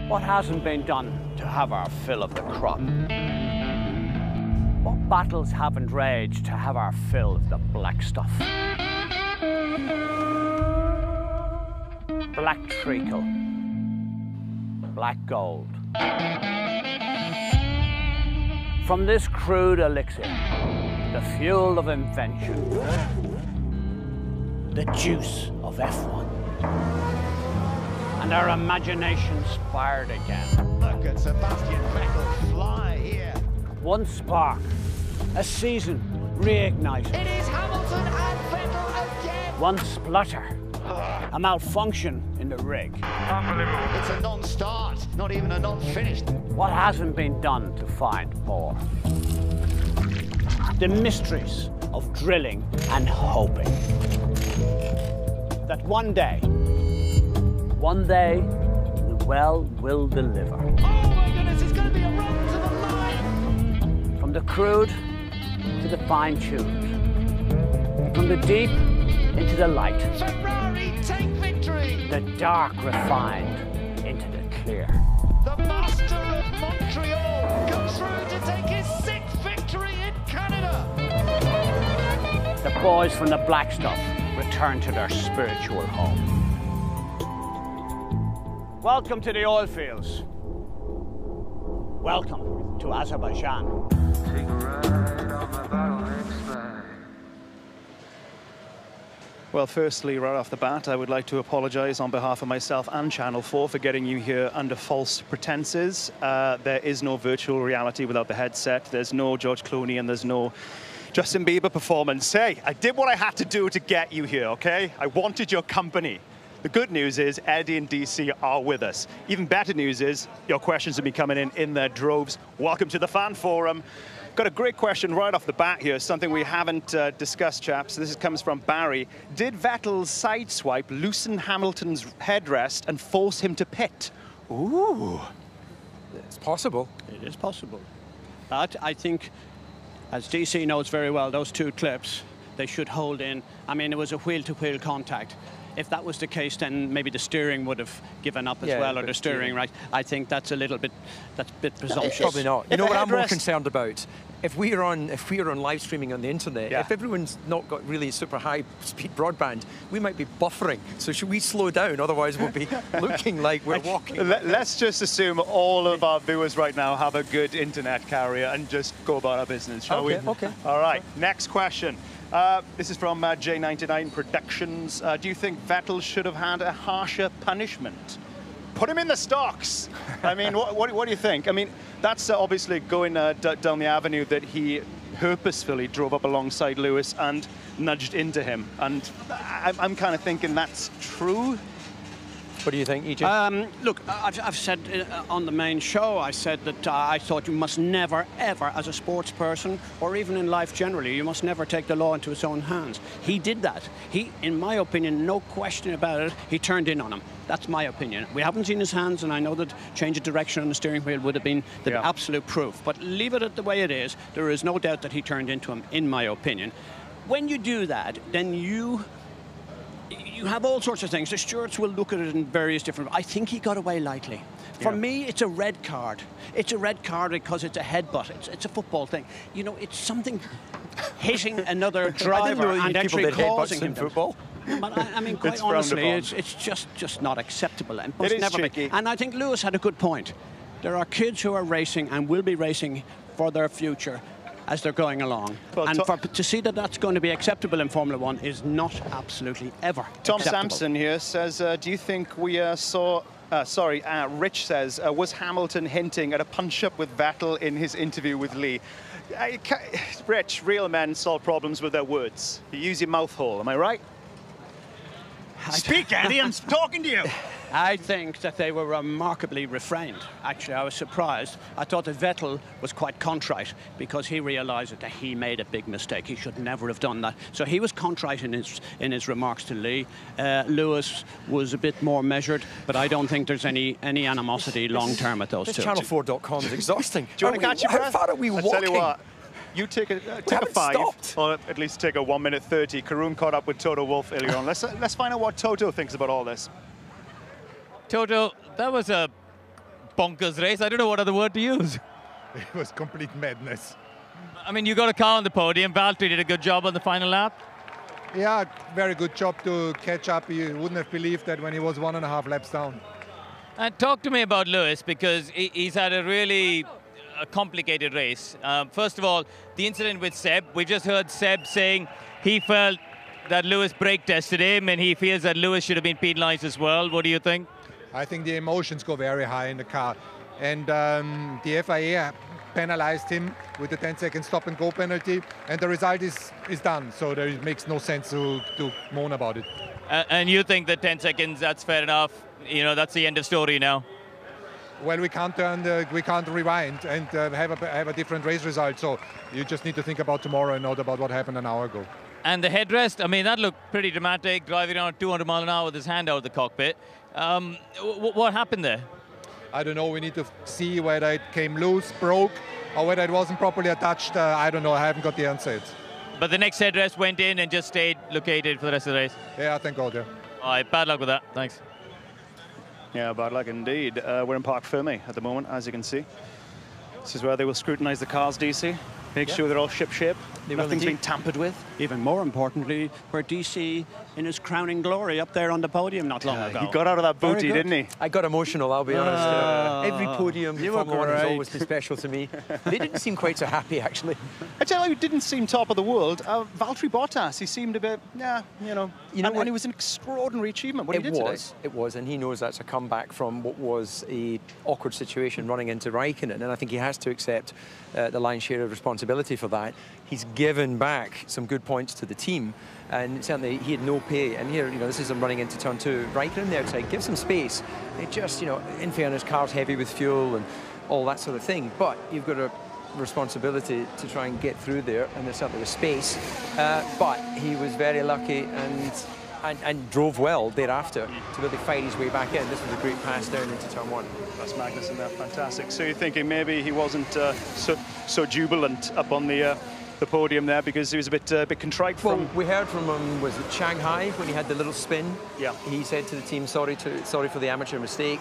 What hasn't been done to have our fill of the crop? What battles haven't raged to have our fill of the black stuff? Black treacle, black gold. From this crude elixir, the fuel of invention, the juice of F1. And our imaginations fired again. Look at Sebastian Vettel fly here. One spark, a season reignited. It is Hamilton and Vettel again. One splutter, a malfunction in the rig. Unbelievable. It's a non-start, not even a non-finish. What hasn't been done to find more? The mysteries of drilling and hoping. That one day, the well will deliver. Oh my goodness, it's going to be a run to the line. From the crude to the fine-tuned. From the deep into the light. Ferrari take victory. The dark refined into the clear. The master of Montreal comes through to take his 6th victory in Canada. The boys from the black stuff return to their spiritual home. Welcome to the oil fields. Welcome to Azerbaijan. Take a ride on my bottleneck slide. Well, firstly, right off the bat, I would like to apologise on behalf of myself and Channel 4 for getting you here under false pretenses. There is no virtual reality without the headset. There's no George Clooney and there's no Justin Bieber performance. Hey, I did what I had to do to get you here, okay? I wanted your company. The good news is Eddie and DC are with us. Even better news is your questions have been coming in their droves. Welcome to the Fan Forum. Got a great question right off the bat here, something we haven't discussed, chaps. This comes from Barry. Did Vettel's sideswipe loosen Hamilton's headrest and force him to pit? Ooh. It's possible. It is possible. But I think, as DC knows very well, those two clips, they should hold in. I mean, it was a wheel-to-wheel contact. If that was the case, then maybe the steering would have given up as well, or the steering, right? I think that's a bit presumptuous. Probably not. You know what I'm more concerned about? If we're on live streaming on the internet, if everyone's not got really super high speed broadband, we might be buffering. So should we slow down? Otherwise, we'll be looking like we're walking. Let's just assume all of our viewers right now have a good internet carrier and just go about our business, shall we? Okay. All right. Next question. This is from J99 Productions. Do you think Vettel should have had a harsher punishment? Put him in the stocks. I mean, what do you think? I mean, that's obviously going down the avenue that he purposefully drove up alongside Lewis and nudged into him. And I'm kind of thinking that's true. What do you think, EJ? Look, I've said on the main show, I said that I thought you must never, ever, as a sports person, or even in life generally, you must never take the law into his own hands. He did that. He, in my opinion, no question about it, he turned in on him. That's my opinion. We haven't seen his hands, and I know that change of direction on the steering wheel would have been the absolute proof. But leave it at the way it is. There is no doubt that he turned into him, in my opinion. When you do that, then you have all sorts of things. The stewards will look at it in various different... I think he got away lightly. For me, it's a red card. It's a red card because it's a headbutt. It's a football thing. You know, it's something hitting another driver and actually causing him football. But I mean, quite honestly, it's just not acceptable. It must never be. And I think Lewis had a good point. There are kids who are racing and will be racing for their future as they're going along. Well, and to see that that's going to be acceptable in Formula One is not absolutely ever Tom acceptable. Sampson here says, do you think we saw... Rich says, was Hamilton hinting at a punch-up with Vettel in his interview with Lee? Rich, real men solve problems with their words. You use your mouth hole, am I right? Speak, Eddie, I'm talking to you. I think that they were remarkably refrained. Actually, I was surprised. I thought that Vettel was quite contrite because he realised that he made a big mistake. He should never have done that. So he was contrite in his remarks to Lee. Lewis was a bit more measured, but I don't think there's any animosity long-term at those two. Channel4.com is exhausting. Do you want to catch your breath? How far are we walking? I'll tell you what. You take a 5, or at least take a 1:30. Karun caught up with Toto Wolff earlier on. Let's find out what Toto thinks about all this. Toto, that was a bonkers race. I don't know what other word to use. It was complete madness. I mean, you got a car on the podium. Valtteri did a good job on the final lap. Yeah, very good job to catch up. You wouldn't have believed that when he was 1.5 laps down. And talk to me about Lewis, because he's had a really complicated race. First of all, the incident with Seb. We just heard Seb saying he felt that Lewis brake tested him and he feels that Lewis should have been penalized as well. What do you think? I think the emotions go very high in the car. And the FIA penalized him with the 10-second stop-and-go penalty, and the result is done. So it makes no sense to moan about it. And you think that 10 seconds, that's fair enough? You know, that's the end of story now. Well, we can't rewind and have a different race result. So you just need to think about tomorrow and not about what happened an hour ago. And the headrest, I mean, that looked pretty dramatic, driving around 200 miles an hour with his hand out of the cockpit. What happened there? I don't know. We need to see whether it came loose, broke, or whether it wasn't properly attached. I don't know. I haven't got the answer yet. But the next headrest went in and just stayed located for the rest of the race? Yeah, thank God, yeah. All right, bad luck with that. Thanks. Yeah, bad luck indeed. We're in Parc Fermé at the moment, as you can see. This is where they will scrutinise the cars, DC. Make sure they're all ship-shape. Nothing's been tampered with. Even more importantly, where DC in his crowning glory up there on the podium not long ago. He got out of that booty, didn't he? I got emotional, I'll be honest. Every podium in Formula 1 has always been special to me. They didn't seem quite so happy, actually. I tell you, he didn't seem top of the world. Valtteri Bottas, he seemed a bit, and it was an extraordinary achievement, what he did today. It was, and he knows that's a comeback from what was a awkward situation running into Raikkonen, and I think he has to accept the lion's share of responsibility for that. He's given back some good points to the team, and certainly he had no pay. And here, this is him running into turn 2. Raikkonen on the outside gives him space. It just, in fairness, car's heavy with fuel and all that sort of thing. But you've got a responsibility to try and get through there, and there certainly was space. But he was very lucky and drove well thereafter to really fight his way back in. This was a great pass down into turn 1. That's Magnussen there, fantastic. So you're thinking maybe he wasn't so jubilant up on the podium there because he was a bit contrite from... Well, we heard from him, was it Shanghai, when he had the little spin? Yeah. He said to the team, sorry for the amateur mistake.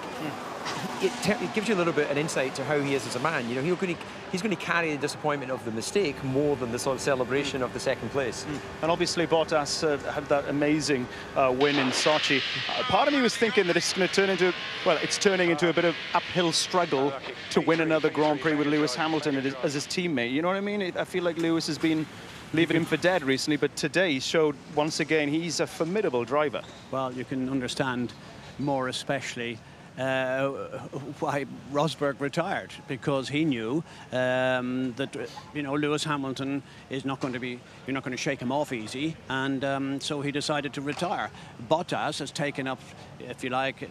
It gives you a little bit an insight to how he is as a man. He's going to carry the disappointment of the mistake more than the sort of celebration of the second place. And obviously Bottas had that amazing win in Sochi. Part of me was thinking that it's going to turn into, it's turning into a bit of uphill struggle to win another Grand Prix with Lewis Hamilton as his teammate. You know what I mean? I feel like Lewis has been leaving him for dead recently, but today he showed once again he's a formidable driver. Well, you can understand more especially why Rosberg retired, because he knew that Lewis Hamilton is not going to be, you're not going to shake him off easy, and so he decided to retire. Bottas has taken up, if you like,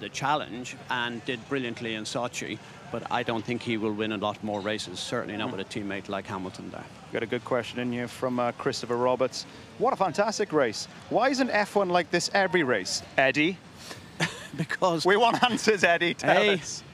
the challenge and did brilliantly in Sochi, but I don't think he will win a lot more races, certainly not with a teammate like Hamilton there. Got a good question in here from Christopher Roberts. What a fantastic race. Why isn't F1 like this every race, Eddie? Because we want answers, Eddie. Tell us.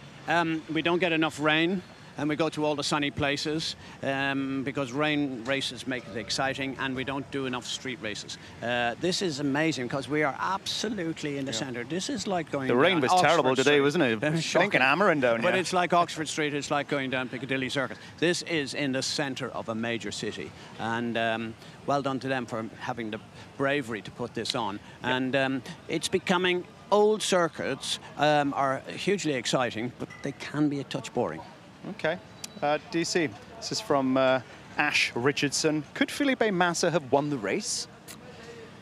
We don't get enough rain, and we go to all the sunny places because rain races make it exciting, and we don't do enough street races. This is amazing because we are absolutely in the centre. This is like going. The rain was Oxford terrible today, Street. wasn't it? Stinking hammering down here. But it's like Oxford Street. It's like going down Piccadilly Circus. This is in the centre of a major city, and well done to them for having the bravery to put this on. And it's becoming. Old circuits are hugely exciting, but they can be a touch boring. Okay. DC, this is from Ash Richardson. Could Felipe Massa have won the race?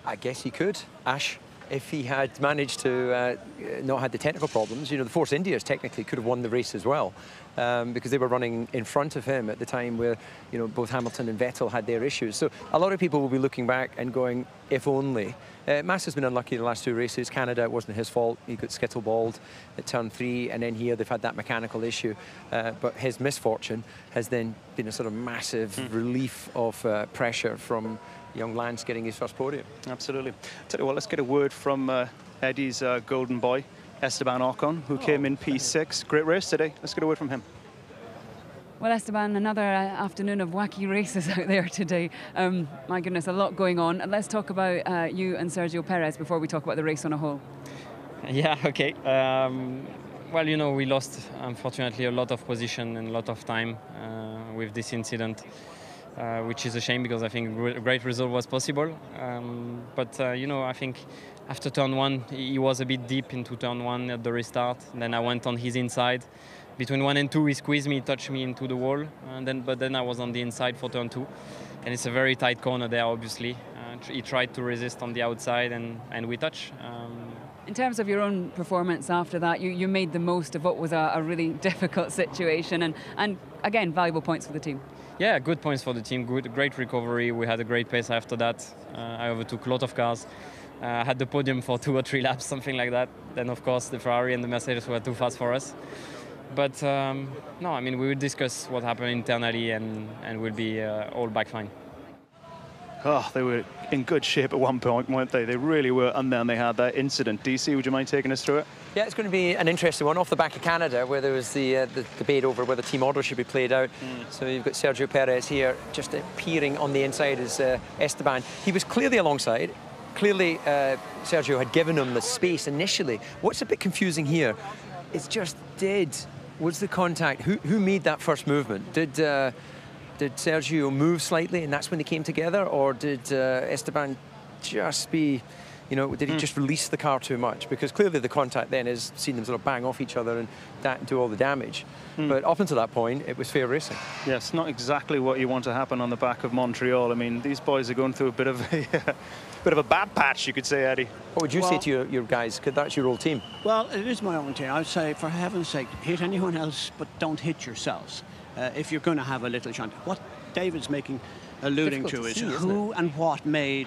I guess he could, Ash. If he had managed to not had the technical problems, the Force Indias technically could have won the race as well, because they were running in front of him at the time where, both Hamilton and Vettel had their issues. So a lot of people will be looking back and going, if only. Massa's been unlucky in the last 2 races. Canada, it wasn't his fault. He got skittleballed at turn 3, and then here they've had that mechanical issue. But his misfortune has then been a sort of massive relief of pressure from young Lance getting his first podium. Absolutely. Tell you what, let's get a word from Eddie's golden boy, Esteban Ocon, who came in P6. Great race today. Let's get a word from him. Well, Esteban, another afternoon of wacky races out there today. My goodness, a lot going on. Let's talk about you and Sergio Perez before we talk about the race on a whole. Yeah, okay. Well, you know, we lost, unfortunately, a lot of position and a lot of time with this incident, which is a shame because I think a great result was possible. But you know, I think after turn 1, he was a bit deep into turn 1 at the restart. Then I went on his inside. Between 1 and 2, he squeezed me, touched me into the wall. But then I was on the inside for turn 2. And it's a very tight corner there, obviously. He tried to resist on the outside and we touch. In terms of your own performance after that, you made the most of what was a really difficult situation and again, valuable points for the team. Yeah, good points for the team, great recovery. We had a great pace after that. I overtook a lot of cars. I had the podium for 2 or 3 laps, something like that. Then, of course, the Ferrari and the Mercedes were too fast for us. But no, I mean, we will discuss what happened internally and we'll be all back fine. Oh, they were in good shape at one point, weren't they? They really were, and then they had that incident. DC, would you mind taking us through it? Yeah, it's going to be an interesting one off the back of Canada, where there was the debate over whether team order should be played out. So you've got Sergio Perez here, just appearing on the inside as Esteban. He was clearly alongside. Clearly, Sergio had given him the space initially. What's a bit confusing here is just was the contact? Who made that first movement? Did Sergio move slightly and that's when they came together, or did Esteban just be, you know, did he just release the car too much? Because clearly the contact then is seeing them sort of bang off each other and do all the damage. But up until that point, it was fair racing. Yes, not exactly what you want to happen on the back of Montreal. I mean, these boys are going through a bit of a bad patch, you could say, Eddie. What would you say to your guys? Because that's your old team. Well, it is my own team. I would say, for heaven's sake, hit anyone else, but don't hit yourselves. If you're going to have a little chance. What David's alluding to is who and what made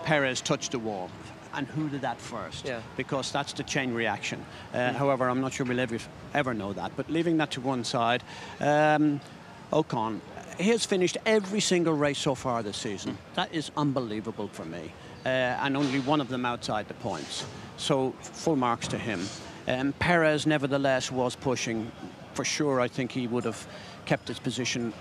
Perez touch the wall, and who did that first? Yeah. Because that's the chain reaction. However, I'm not sure we'll ever know that. But leaving that to one side, Ocon, he has finished every single race so far this season. That is unbelievable for me. And only one of them outside the points. So full marks to him. Perez, nevertheless, was pushing. For sure, I think he would have kept his position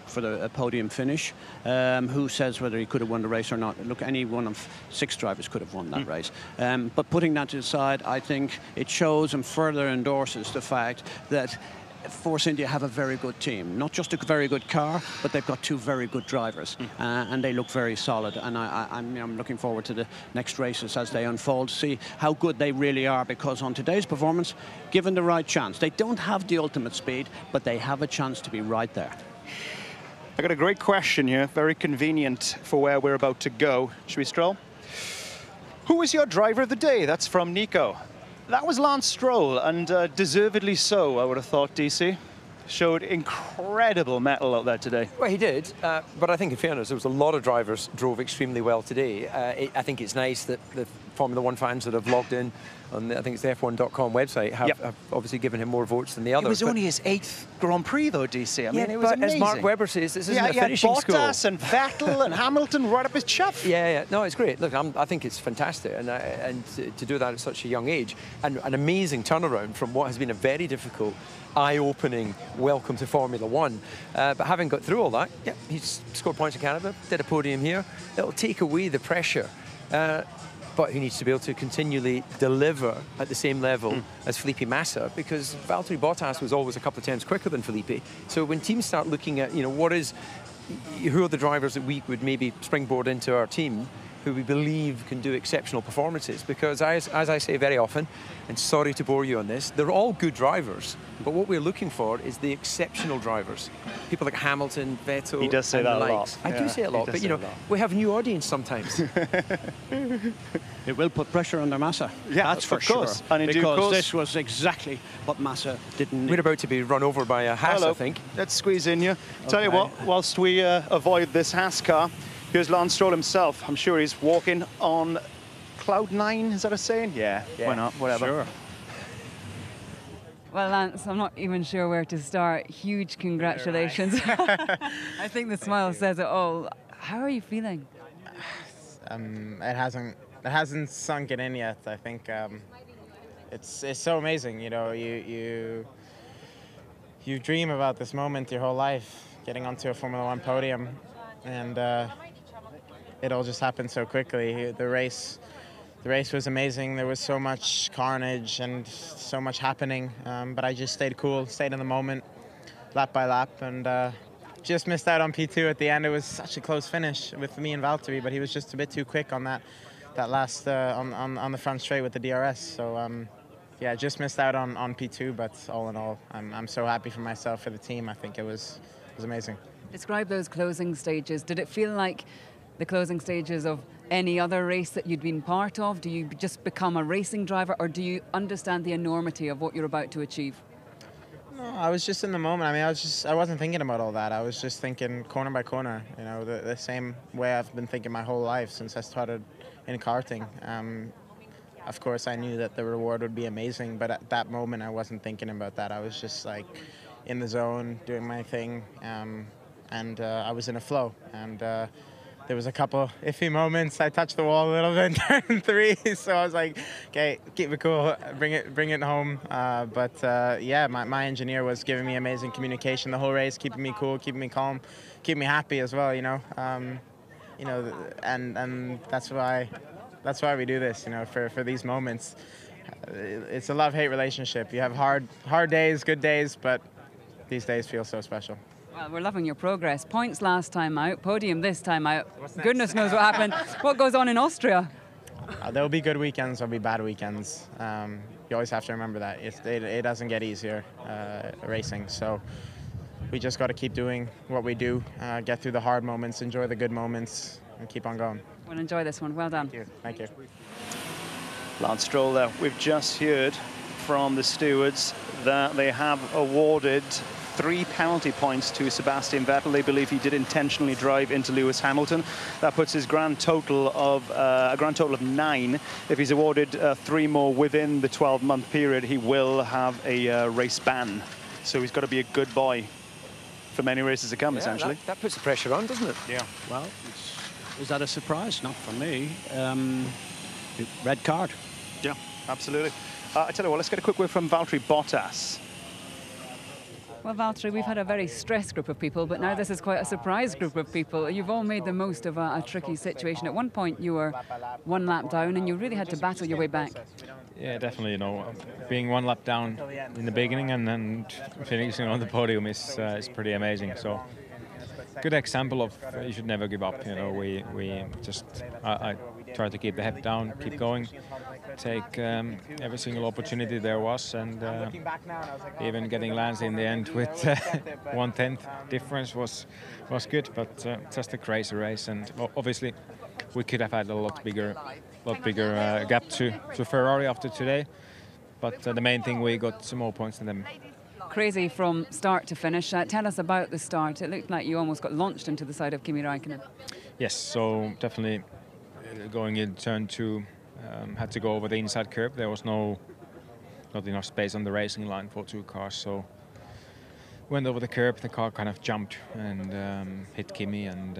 for the podium finish. Who says whether he could have won the race or not? Look, any one of 6 drivers could have won that race. But putting that to the side, I think it shows and further endorses the fact that Force India have a very good team. Not just a very good car, but they've got 2 very good drivers. And they look very solid. And I'm looking forward to the next races as they unfold to see how good they really are, because on today's performance, given the right chance, they don't have the ultimate speed, but they have a chance to be right there. I got a great question here, very convenient for where we're about to go. Should we stroll? Who was your driver of the day? That's from Nico. That was Lance Stroll, and deservedly so, I would have thought, DC. Showed incredible mettle out there today. Well, he did, but I think in fairness, there was a lot of drivers drove extremely well today. I think it's nice that the Formula 1 fans that have logged in on I think it's the F1.com website have obviously given him more votes than the others. It was only his 8th Grand Prix, though, DC. I mean, it was amazing. As Mark Webber says, this isn't a finishing school. Bottas and Vettel and Hamilton right up his chuff. Yeah. No, it's great. Look, I think it's fantastic, and to do that at such a young age, and an amazing turnaround from what has been a very difficult, eye-opening welcome to Formula 1. But having got through all that, yeah, he's scored points in Canada, did a podium here. It'll take away the pressure. But he needs to be able to continually deliver at the same level as Felipe Massa, because Valtteri Bottas was always a couple of times quicker than Felipe. So when teams start looking at, who are the drivers that we would maybe springboard into our team, who we believe can do exceptional performances, because as I say very often, and sorry to bore you on this, they're all good drivers, but what we're looking for is the exceptional drivers. People like Hamilton, Vettel, he does say that a lot. I do say it a lot, but we have a new audience sometimes. It will put pressure on their Massa. Yeah, that's for sure. And because this was exactly what Massa didn't need. We're about to be run over by a Haas, I think. Let's squeeze in here. Tell you what, whilst we avoid this Haas car, here's Lance Stroll himself. I'm sure he's walking on cloud 9, is that a saying? Yeah, why not, whatever. Sure. Well, Lance, I'm not even sure where to start. Huge congratulations. Right. I think the smile says it all. How are you feeling? It hasn't sunk it in yet. I think it's so amazing. You dream about this moment your whole life, getting onto a Formula 1 podium, and it all just happened so quickly. The race the race was amazing. There was so much carnage and so much happening, but I just stayed cool, stayed in the moment, lap by lap, and just missed out on P2 at the end. It was such a close finish with me and Valtteri, but he was just a bit too quick on that last on the front straight with the DRS. So yeah, just missed out on P2, but all in all, I'm so happy for myself, for the team. I think it was amazing. Describe those closing stages. Did it feel like the closing stages of any other race that you'd been part of? Do you just become a racing driver, or do you understand the enormity of what you're about to achieve? No, I was just in the moment. I mean, I wasn't thinking about all that. I was just thinking corner by corner, you know, the same way I've been thinking my whole life since I started in karting. Of course, I knew that the reward would be amazing, but at that moment, I wasn't thinking about that. I was just like in the zone, doing my thing, and I was in a flow. And there was a couple iffy moments. I touched the wall a little bit in turn 3, so I was like, okay, keep it cool, bring it home. But yeah, my engineer was giving me amazing communication the whole race, keeping me cool, keeping me calm, keeping me happy as well. You know, and that's why we do this. You know, for these moments, it's a love-hate relationship. You have hard days, good days, but these days feel so special. Well, we're loving your progress. Points last time out, podium this time out. Goodness knows what happened. What goes on in Austria? There'll be good weekends, there'll be bad weekends. You always have to remember that. It doesn't get easier racing, so we just got to keep doing what we do, get through the hard moments, enjoy the good moments, and keep on going. Well, enjoy this one. Well done. Thank you. Lance Stroll there. We've just heard from the stewards that they have awarded 3 penalty points to Sebastian Vettel. They believe he did intentionally drive into Lewis Hamilton. That puts his grand total of a grand total of 9. If he's awarded 3 more within the 12-month period, he will have a race ban. So he's got to be a good boy for many races to come, essentially. That puts the pressure on, doesn't it? Yeah. Well, is that a surprise? Not for me. Red card. Yeah, absolutely. I tell you what, let's get a quick word from Valtteri Bottas. Well, Valtteri, we've had a very stressed group of people, but now this is quite a surprise group of people. You've all made the most of a tricky situation. At one point, you were 1 lap down, and you really had to battle your way back. Yeah, definitely. You know, being 1 lap down in the beginning and then finishing on the podium is pretty amazing. So, good example of you should never give up. You know, we just I try to keep the head down, keep going, take every single opportunity there was, and even getting Lance in the end with 1/10 difference was good. But just a crazy race, and obviously we could have had a lot bigger gap to Ferrari after today. But the main thing, we got some more points than them. Crazy from start to finish. Tell us about the start. It looked like you almost got launched into the side of Kimi Räikkönen. Yes, so definitely going in turn 2, had to go over the inside curb. There was not enough space on the racing line for 2 cars, so went over the curb. The car kind of jumped and hit Kimi, and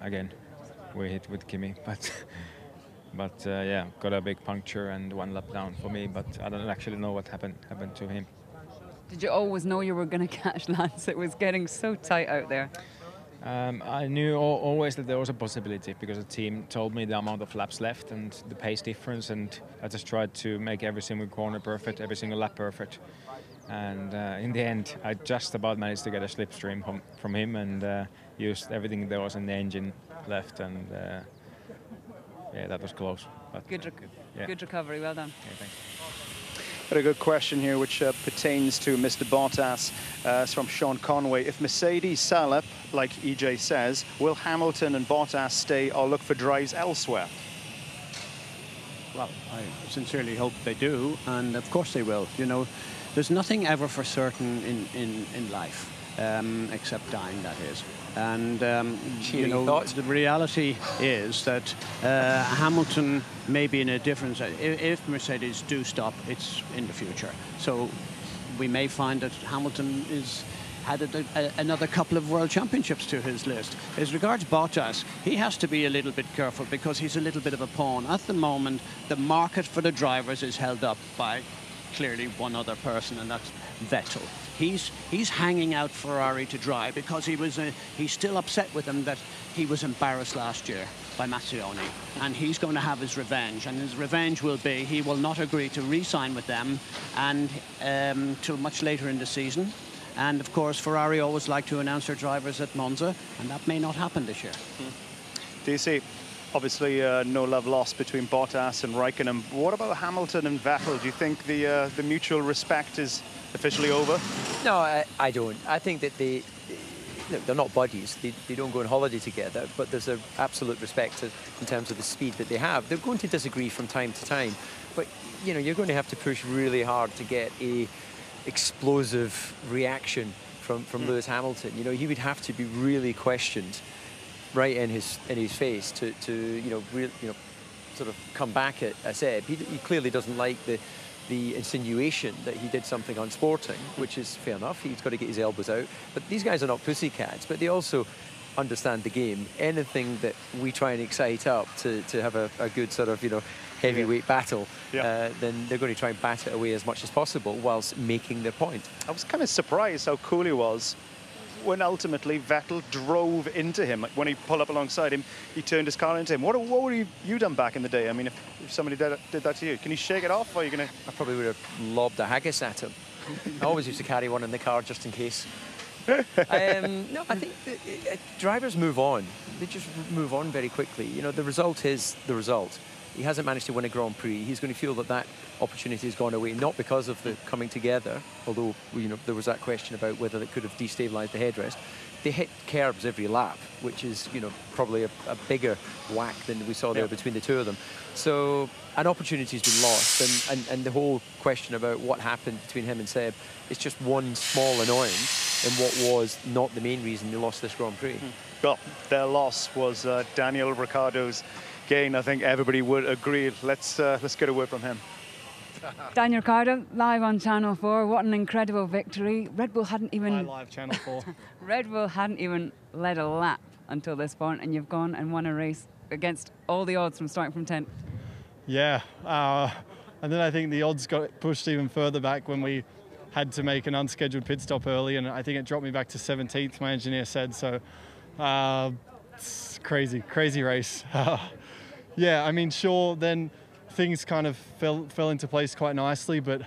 again we hit with Kimi, but yeah, got a big puncture and 1 lap down for me. But I don't actually know what happened to him. Did you always know you were going to catch Lance? It was getting so tight out there. I knew always that there was a possibility, because the team told me the amount of laps left and the pace difference, and I just tried to make every single corner perfect, every single lap perfect. And in the end, I just about managed to get a slipstream from him, and used everything there was in the engine left, and yeah, that was close. But good recovery, well done. Yeah, thanks. Got a good question here which pertains to Mr. Bottas. It's from Sean Conway. If Mercedes sell up, like EJ says, will Hamilton and Bottas stay or look for drives elsewhere? Well, I sincerely hope they do, and of course they will. You know, there's nothing ever for certain in life, except dying, that is. And you know, the reality is that Hamilton may be in a different. If Mercedes do stop, it's in the future. So we may find that Hamilton is added another couple of world championships to his list. As regards Bottas, he has to be a little bit careful, because he's a little bit of a pawn. At the moment, the market for the drivers is held up by clearly one other person, and that's Vettel. He's hanging out Ferrari to dry because he's still upset with them that he was embarrassed last year by Mazzoni, and he's going to have his revenge. And his revenge will be he will not agree to re-sign with them and till much later in the season. And of course, Ferrari always like to announce their drivers at Monza, and that may not happen this year. Do you see? Obviously, no love lost between Bottas and Raikkonen. What about Hamilton and Vettel? Do you think the mutual respect is officially over? No, I don't. I think that they're not buddies. They don't go on holiday together, but there's an absolute respect in terms of the speed that they have. They're going to disagree from time to time, but you know, you're going to have to push really hard to get a explosive reaction from Lewis Hamilton. You know, he would have to be really questioned right in his face to sort of come back at Seb. He clearly doesn't like the insinuation that he did something unsporting, which is fair enough. He's got to get his elbows out. But these guys are not pussycats, but they also understand the game. Anything that we try and excite up to have a good sort of, you know, heavyweight battle, then they're going to try and bat it away as much as possible whilst making their point. I was kind of surprised how cool he was when ultimately Vettel drove into him. When he pulled up alongside him, he turned his car into him. What would you done back in the day? I mean, if somebody did that to you, can you shake it off, or are you going to... I probably would have lobbed a haggis at him. I always used to carry one in the car just in case. No, I think drivers move on. They just move on very quickly. You know, the result is the result. He hasn't managed to win a Grand Prix. He's going to feel that opportunity has gone away, not because of the coming together, although, you know, there was that question about whether it could have destabilised the headrest. They hit curbs every lap, which is, you know, probably a bigger whack than we saw there between the two of them. So an opportunity's been lost, and the whole question about what happened between him and Seb is just one small annoyance in what was not the main reason they lost this Grand Prix. Well, their loss was Daniel Ricciardo's gain. I think everybody would agree. Let's get a word from him. Daniel Ricciardo, live on Channel 4. What an incredible victory. Red Bull hadn't even... live Channel 4. Red Bull hadn't even led a lap until this point, and you've gone and won a race against all the odds from starting from 10th. Yeah, and then I think the odds got pushed even further back when we had to make an unscheduled pit stop early, and I think it dropped me back to 17th, my engineer said. So it's crazy race. Yeah, I mean, sure, then things kind of fell into place quite nicely, but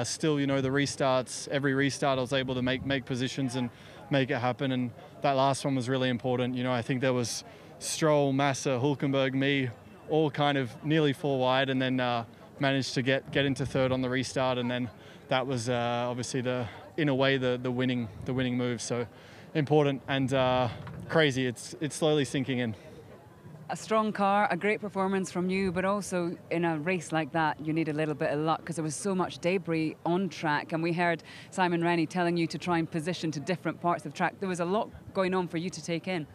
still, you know, the restarts, every restart I was able to make positions and make it happen, and that last one was really important. You know, I think there was Stroll, Massa, Hülkenberg, me, all kind of nearly 4 wide, and then managed to get into third on the restart, and then that was obviously in a way the winning move. So important and crazy. It's slowly sinking in. A strong car, a great performance from you, but also in a race like that, you need a little bit of luck because there was so much debris on track. And we heard Simon Rennie telling you to try and position to different parts of track. There was a lot going on for you to take in.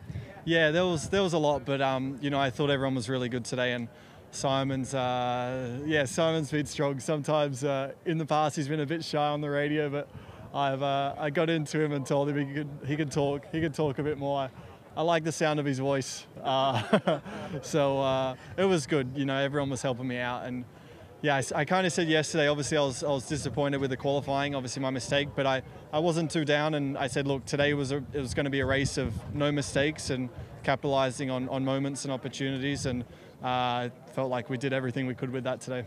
Yeah, there was a lot, but you know, I thought everyone was really good today, and Simon's been strong. Sometimes in the past he's been a bit shy on the radio, but I got into him and told him he could talk a bit more. I like the sound of his voice, so it was good. You know, everyone was helping me out, and yeah, I kind of said yesterday. Obviously, I was disappointed with the qualifying. Obviously, my mistake, but I wasn't too down, and I said, look, today it was going to be a race of no mistakes and capitalizing on moments and opportunities, and I felt like we did everything we could with that today.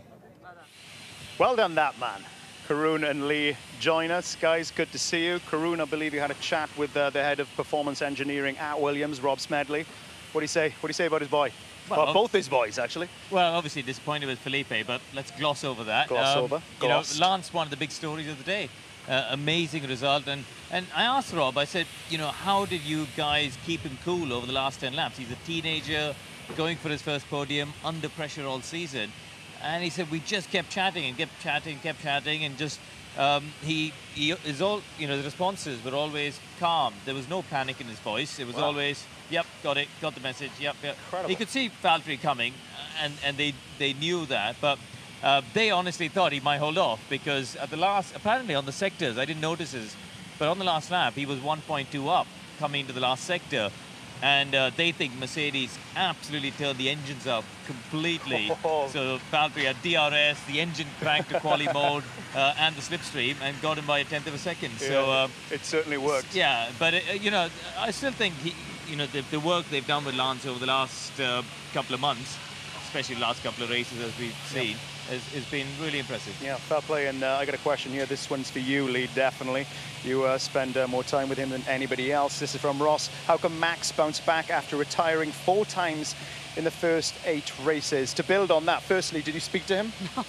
Well done, that man. Karun and Lee join us. Guys, good to see you. Karun, I believe you had a chat with the head of performance engineering at Williams, Rob Smedley. What do you say? What do you say about his boy? Well, both his boys, actually. Well, obviously disappointed with Felipe, but let's gloss over that. You know, Lance, one of the big stories of the day. Amazing result. And I asked Rob, I said, you know, how did you guys keep him cool over the last 10 laps? He's a teenager, going for his first podium, under pressure all season. And he said, we just kept chatting and kept chatting, and just, he is all, you know, the responses were always calm. There was no panic in his voice. It was always, yep, got it, got the message, yep. Incredible. He could see Valtteri coming, and they knew that, but they honestly thought he might hold off, because at the last, apparently on the sectors, I didn't notice this, but on the last lap, he was 1.2 up coming into the last sector. and they think Mercedes absolutely turned the engines up completely. So Valtteri had DRS, the engine cranked to quali mode, and the slipstream, and got him by a 1/10 of a second. Yeah, So it certainly worked. Yeah, but you know, I still think the work they've done with Lance over the last couple of months, especially the last couple of races as we've seen, has been really impressive. Yeah, fair play. And I got a question here. This one's for you, Lee, definitely. You spend more time with him than anybody else. This is from Ross. How can Max bounce back after retiring 4 times in the first 8 races? To build on that, firstly, did you speak to him? No,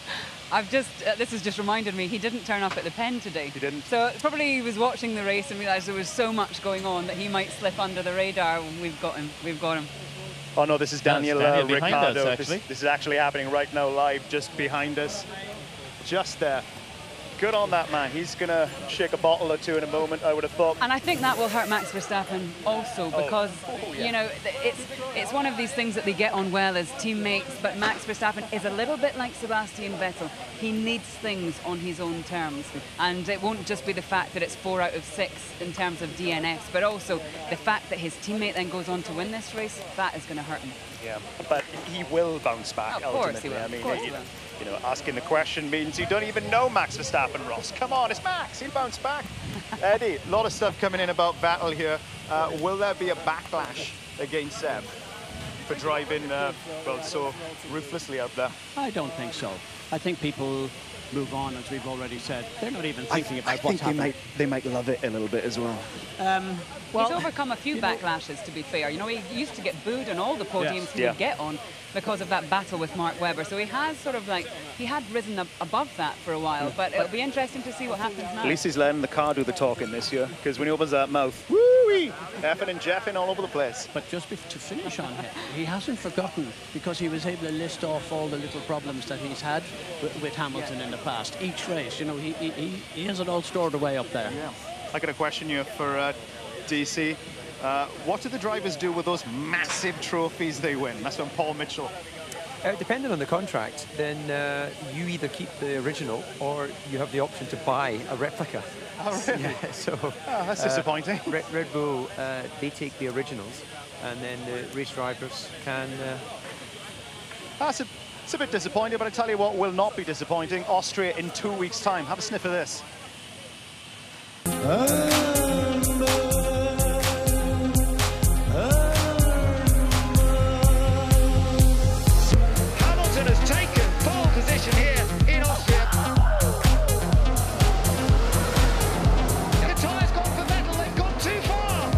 I've just, this has just reminded me, he didn't turn up at the pen today. He didn't? So probably he was watching the race and realised there was so much going on that he might slip under the radar. We've got him, we've got him. Oh no, this is Daniel, Ricciardo. Us, this is actually happening right now live, just behind us. Just there. Good on that man. He's going to shake a bottle or two in a moment, I would have thought. And I think that will hurt Max Verstappen also because, yeah. you know, it's one of these things that they get on well as teammates, but Max Verstappen is a little bit like Sebastian Vettel. He needs things on his own terms. And it won't just be the fact that it's 4 out of 6 in terms of DNFs, but also the fact that his teammate then goes on to win this race, that is going to hurt him. Yeah, but he will bounce back Of course he ultimately. will. I mean, Of course he will. You know, asking the question means you don't even know Max Verstappen, Ross. Come on, it's Max. He'll bounce back. Eddie, a lot of stuff coming in about Vettel here. Will there be a backlash against Seb for driving, well, so ruthlessly out there? I don't think so. I think people move on, as we've already said. They're not even thinking about what's happening. They might love it a little bit as well. He's overcome a few backlashes, to be fair. You know, he used to get booed on all the podiums he would get on because of that battle with Mark Webber. So he has sort of like, he had risen above that for a while, but it'll be interesting to see what happens now. At least he's letting the car do the talking this year, because when he opens that mouth, woo-wee, effing and jeffing all over the place. But just to finish on it, he hasn't forgotten, because he was able to list off all the little problems that he's had with Hamilton in the past. Each race, you know, he has it all stored away up there. Yeah. I got a question here for DC. What do the drivers do with those massive trophies they win? That's from Paul Mitchell. Depending on the contract, then you either keep the original or you have the option to buy a replica. Oh, really? Yeah, so that's disappointing. Red Bull, they take the originals, and then the race drivers can... It's a bit disappointing, but I tell you what will not be disappointing. Austria in 2 weeks' time. Have a sniff of this. Hamilton has taken pole position here in Austria. The tyres gone for Vettel, they've gone too far.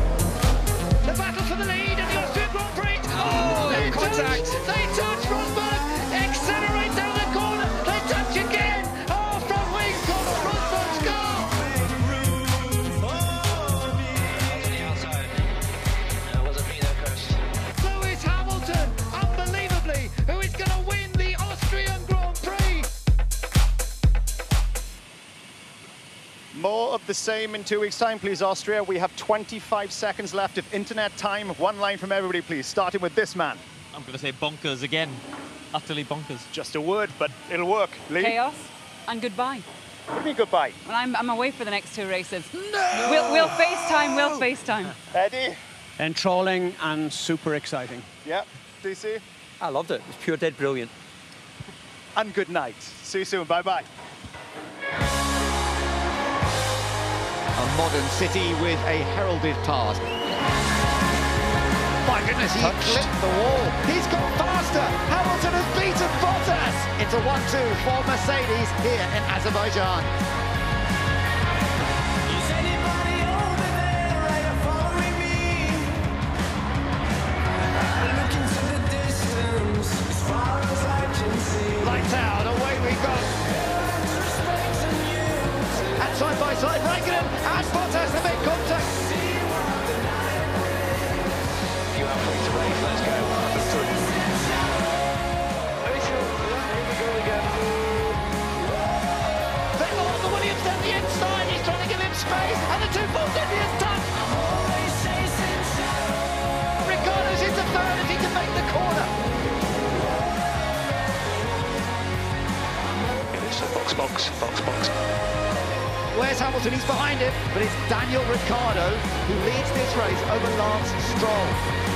The battle for the lead in the Austrian Grand Prix. Oh, they touch! They touch Rosberg! Accelerate down the corner! They touch again! Oh, front wing gone on Rosberg's car! Lewis Hamilton, unbelievably, who is going to win the Austrian Grand Prix. More of the same in 2 weeks' time, please, Austria. We have 25 seconds left of internet time. One line from everybody, please, starting with this man. I'm going to say bonkers again. Utterly bonkers. Just a word, but it'll work. Lee? Chaos and goodbye. What do you mean goodbye? Well, I'm away for the next 2 races. No! We'll FaceTime, we'll FaceTime. Eddie? Enthralling and super exciting. Yeah. DC? I loved it. It was pure dead brilliant. And good night. See you soon. Bye-bye. A modern city with a heralded past. My goodness, he clipped the wall. He's gone faster. Hamilton has beaten Bottas. It's a 1-2 for Mercedes here in Azerbaijan. Is anybody over there? Are you following me? Look into the distance, as far as I can see. Lights out, away we go. And side by side, Raikkonen and Bottas, they make contact. You have free to race, let's go. Vettel on the Williams down the inside, he's trying to give him space, and the 2 Force Indians touch. Ricciardo's into third if he can make the corner. It's a box. Where's Hamilton? He's behind him, but it's Daniel Ricciardo who leads this race over Lance Stroll.